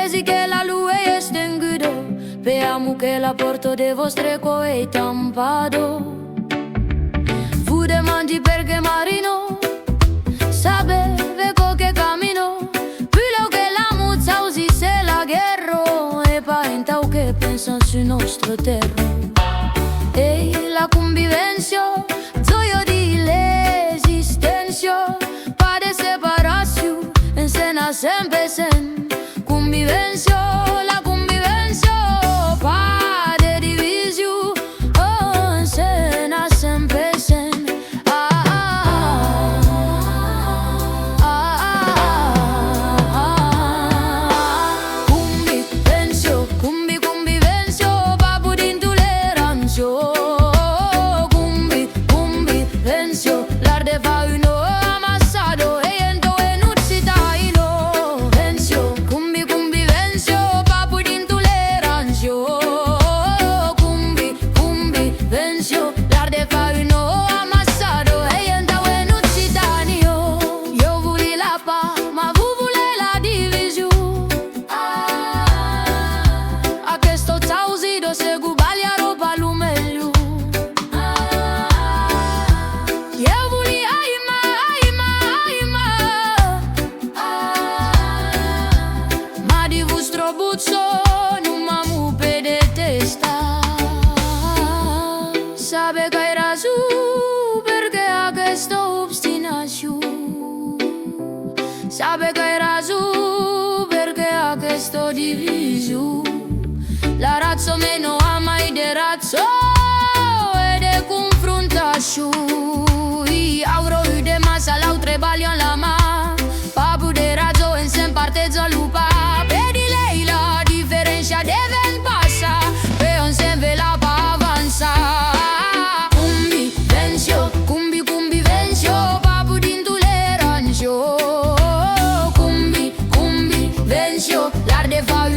Vezi che la lue este în guido, pe amo che la porto de vostre coei tampado. Vu demandi perché marino, sapeve che camino, quello che la muzza usi se la guerro, e parentau che pensan sul nostro terro. E la convivenza, gioia di l'esistenza, pa de separazione, insena sempre sen. Convivenza, la convivenza, pa de divisione, oh, insena sempre sen. Sabe che era su perché ha questo obstinazione. Sabe che era su perché ha questo diviso. La razza meno ama e de razzo e de confrontazione. Auro de massa l'altre bagliano la ma, papu de razzo in sen parteggio lupa. Vedi lei la differenza deve passare, per un sen vela pa avanzare. L'arte fa